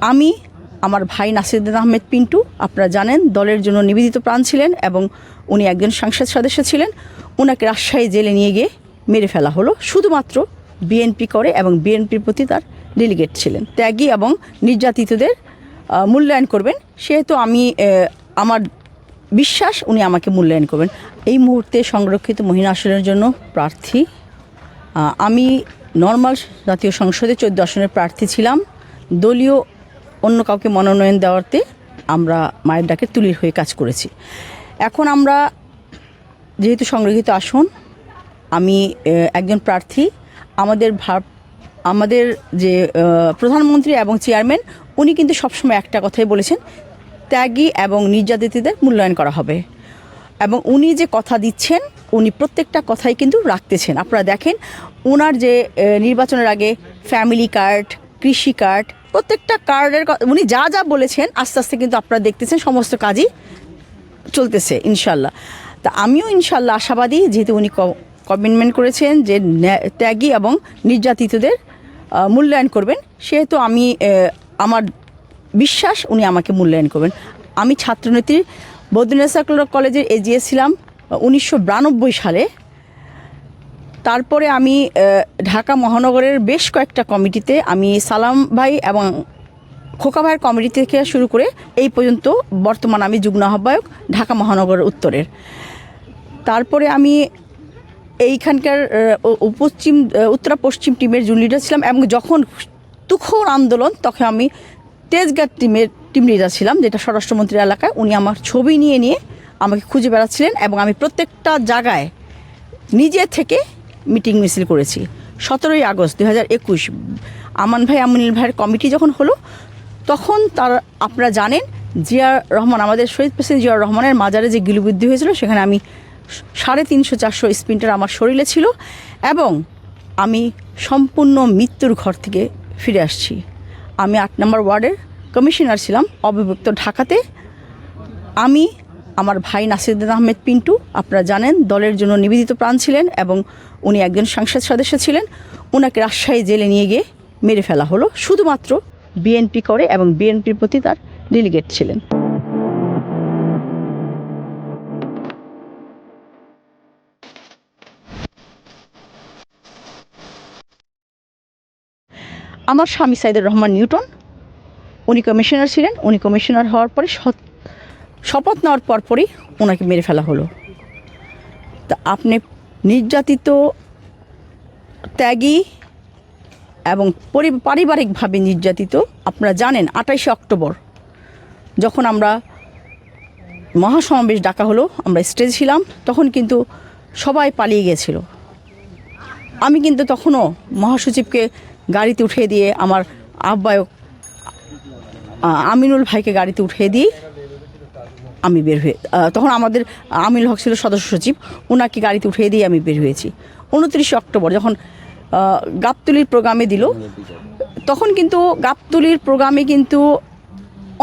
আমি আমার ভাই নাসিরুদ্দিন আহমেদ পিন্টু, আপনারা জানেন, দলের জন্য নিবেদিত প্রাণ ছিলেন এবং উনি একজন সংসদ সদস্য ছিলেন। ওনাকে রাজশাহী জেলে নিয়ে গিয়ে মেরে ফেলা হলো শুধুমাত্র বিএনপি করে এবং বিএনপির প্রতি তার ডেলিগেট ছিলেন। ত্যাগী এবং নির্যাতিতদের মূল্যায়ন করবেন, সেহেতু আমি আমার বিশ্বাস উনি আমাকে মূল্যায়ন করবেন। এই মুহূর্তে সংরক্ষিত মহিলা আসনের জন্য প্রার্থী আমি নর্মাল জাতীয় সংসদে 14 আসনের প্রার্থী ছিলাম। দলীয় অন্য কাউকে মনোনয়ন দেওয়াতে আমরা মায়ের ডাকে তুলির হয়ে কাজ করেছি। এখন আমরা যেহেতু সংরক্ষিত আসন, আমি একজন প্রার্থী। আমাদের যে প্রধানমন্ত্রী এবং চেয়ারম্যান, উনি কিন্তু সবসময় একটা কথাই বলেছেন, ত্যাগী এবং নির্যাতিতদের মূল্যায়ন করা হবে। এবং উনি যে কথা দিচ্ছেন, উনি প্রত্যেকটা কথাই কিন্তু রাখতেছেন। আপনারা দেখেন, ওনার যে নির্বাচনের আগে ফ্যামিলি কার্ড, কৃষি কার্ড, প্রত্যেকটা কার্ডের উনি যা যা বলেছেন আস্তে আস্তে কিন্তু আপনারা দেখতেছেন সমস্ত কাজই চলতেছে ইনশাল্লাহ। তা আমিও ইনশাল্লাহ আশাবাদী, যেহেতু উনি কমিটমেন্ট করেছেন যে ত্যাগী এবং নির্যাতিতদের মূল্যায়ন করবেন, সেহেতু আমি আমার বিশ্বাস উনি আমাকে মূল্যায়ন করবেন। আমি ছাত্রনেত্রী বদ্রীনাথ কলেজের এজিএস ছিলাম 1992 সালে। তারপরে আমি ঢাকা মহানগরের বেশ কয়েকটা কমিটিতে, আমি সালাম ভাই এবং খোকা ভাইয়ের কমিটি থেকে শুরু করে এই পর্যন্ত বর্তমান আমি যুগ্ম আহ্বায়ক ঢাকা মহানগরের উত্তরের। তারপরে আমি এইখানকার উত্তরা পশ্চিম টিমের জুন লিডার ছিলাম এবং যখন তুখোর আন্দোলন, তখন আমি তেজগাঁ টিমের টিম লিডার ছিলাম, যেটা স্বরাষ্ট্রমন্ত্রীর এলাকায়। উনি আমার ছবি নিয়ে নিয়ে আমাকে খুঁজে বেড়াচ্ছিলেন এবং আমি প্রত্যেকটা জায়গায় নিজে থেকে মিটিং মিছিল করেছি। 17ই আগস্ট 2021 আমান ভাই আমিনুল ভাইয়ের কমিটি যখন হলো, তখন আপনারা জানেন জিয়ার রহমান, আমাদের শহীদ প্রেসিডেন্ট জিয়ার রহমানের মাজারে যে গিলুবুদ্ধি হয়েছিল, সেখানে আমি 350-400 স্প্রিন্টার আমার শরীরে ছিল এবং আমি সম্পূর্ণ মৃত্যুর ঘর থেকে ফিরে আসছি। আমি 8 নম্বর ওয়ার্ডের কমিশনার ছিলাম অবিভক্ত ঢাকাতে। আমি আমার ভাই নাসিরুদ্দিন আহমেদ পিন্টু, আপনারা জানেন, দলের জন্য নিবেদিত প্রাণ ছিলেন এবং উনি একজন সংসদ সদস্য ছিলেন। ওনাকে রাজশাহী জেলে নিয়ে গিয়ে মেরে ফেলা হলো শুধুমাত্র বিএনপি করে এবং বিএনপির প্রতি তার ডেলিগেট ছিলেন। আমার স্বামী সাইদুর রহমান নিউটন, উনি কমিশনার ছিলেন। উনি কমিশনার হওয়ার পরে শপথ নেওয়ার পরপরই ওনাকে মেরে ফেলা হলো। তা আপনি নির্যাতিত, ত্যাগী এবং পারিবারিকভাবে নির্যাতিত, আপনারা জানেন 28শে অক্টোবর যখন আমরা মহাসমাবেশ ডাকা হলো, আমরা স্টেজে ছিলাম, তখন কিন্তু সবাই পালিয়ে গিয়েছিল। আমি কিন্তু তখনও মহাসচিবকে গাড়িতে উঠিয়ে দিয়ে, আমার আহ্বায়ক আমিনুল ভাইকে গাড়িতে উঠিয়ে দিয়ে আমি বের হয়ে, তখন আমাদের আমিনুল হক ছিল সদস্য সচিব, ওনাকে গাড়িতে উঠিয়ে দিয়ে আমি বের হয়েছি। 29শে অক্টোবর যখন গাবতলির প্রোগ্রামে দিল, তখন কিন্তু গাবতলির প্রোগ্রামে কিন্তু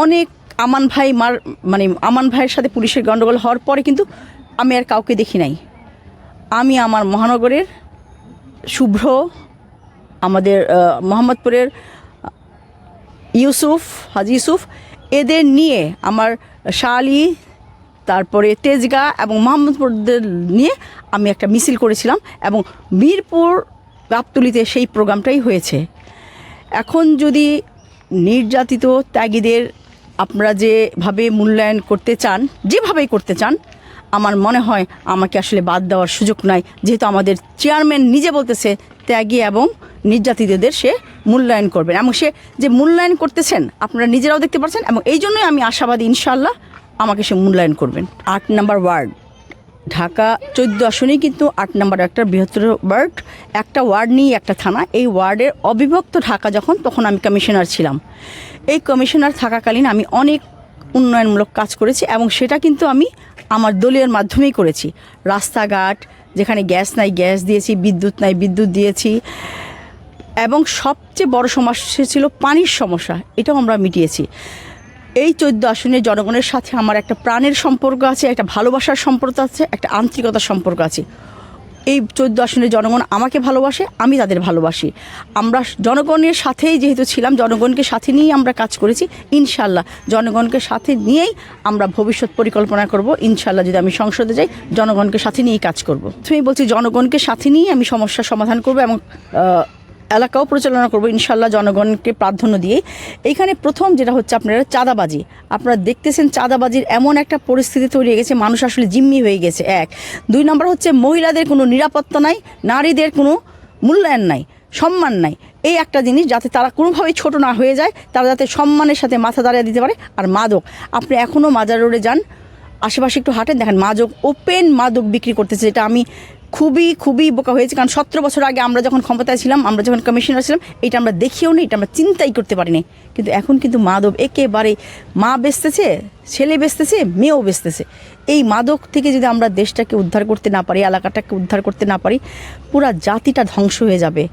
অনেক আমান ভাইয়ের সাথে পুলিশের গণ্ডগোল হওয়ার পরে কিন্তু আমি আর কাউকে দেখি নাই। আমি আমার মহানগরের শুভ্র, আমাদের মোহাম্মদপুরের হাজি ইউসুফ, এদের নিয়ে, আমার শালি, তারপরে তেজগাঁ এবং মোহাম্মদপুরদের নিয়ে আমি একটা মিছিল করেছিলাম এবং মিরপুর গাবতলিতে সেই প্রোগ্রামটাই হয়েছে। এখন যদি নির্যাতিত ত্যাগীদের আপনারা যেভাবে মূল্যায়ন করতে চান, যেভাবেই করতে চান, আমার মনে হয় আমাকে আসলে বাদ দেওয়ার সুযোগ নাই, যেহেতু আমাদের চেয়ারম্যান নিজে বলতেছে ত্যাগী এবং নির্যাতিতদের সে মূল্যায়ন করবেন এবং সে যে মূল্যায়ন করতেছেন আপনারা নিজেরাও দেখতে পাচ্ছেন এবং এই জন্যই আমি আশাবাদী ইনশাল্লাহ আমাকে সে মূল্যায়ন করবেন। 8 নম্বর ওয়ার্ড ঢাকা 14 আসনেই কিন্তু 8 নম্বর একটা বৃহত্তর ওয়ার্ড, একটা ওয়ার্ড নিয়ে একটা থানা। এই ওয়ার্ডের অবিভক্ত ঢাকা তখন আমি কমিশনার ছিলাম। এই কমিশনার থাকাকালীন আমি অনেক উন্নয়নমূলক কাজ করেছি এবং সেটা কিন্তু আমি আমার দলীয় মাধ্যমেই করেছি। রাস্তাঘাট, যেখানে গ্যাস নাই গ্যাস দিয়েছি, বিদ্যুৎ নাই বিদ্যুৎ দিয়েছি এবং সবচেয়ে বড় সমস্যা ছিল পানির সমস্যা, এটাও আমরা মিটিয়েছি। এই 14 আসনের জনগণের সাথে আমার একটা প্রাণের সম্পর্ক আছে, একটা ভালোবাসার সম্পর্ক আছে, একটা আন্তরিকতার সম্পর্ক আছে। এই 14 আসনের জনগণ আমাকে ভালোবাসে, আমি তাদের ভালোবাসি। আমরা জনগণের সাথেই যেহেতু ছিলাম, জনগণকে সাথে নিয়েই আমরা কাজ করেছি। ইনশাল্লাহ জনগণকে সাথে নিয়েই আমরা ভবিষ্যৎ পরিকল্পনা করব। ইনশাল্লাহ যদি আমি সংসদে যাই, জনগণকে সাথে নিয়েই কাজ করব। তুমি বলছি জনগণকে সাথে নিয়েই আমি সমস্যার সমাধান করব এবং এলাকাও পরিচালনা করব ইনশাল্লাহ জনগণকে প্রাধান্য দিয়ে। এইখানে প্রথম যেটা হচ্ছে আপনারা চাঁদাবাজি, আপনারা দেখতেছেন চাঁদাবাজির এমন একটা পরিস্থিতি তৈরি হয়ে গেছে, মানুষ আসলে জিম্মি হয়ে গেছে। 1 2 নম্বর হচ্ছে মহিলাদের কোনো নিরাপত্তা নাই, নারীদের কোনো মূল্যায়ন নাই, সম্মান নাই। এই একটা জিনিস, যাতে তারা কোনোভাবেই ছোট না হয়ে যায়, তারা যাতে সম্মানের সাথে মাথা দাঁড়িয়ে দিতে পারে। আর মাদক, আপনি এখনও মাজার রোডে যান, আশেপাশে একটু হাঁটেন, দেখেন মাদক, ওপেন মাদক বিক্রি করতেছে। যেটা আমি খুবই বোকা হয়েছে, কারণ 17 বছর আগে আমরা যখন ক্ষমতায় ছিলাম, আমরা যখন কমিশনার ছিলাম, এটা আমরা দেখিও নি, এটা আমরা চিন্তাই করতে পারিনি। কিন্তু এখন কিন্তু মাদক একেবারে মা বেচতেছে, ছেলে বেচতেছে, মেয়েও বেচতেছে। এই মাদক থেকে যদি আমরা দেশটাকে উদ্ধার করতে না পারি, এলাকাটাকে উদ্ধার করতে না পারি, পুরা জাতিটা ধ্বংস হয়ে যাবে।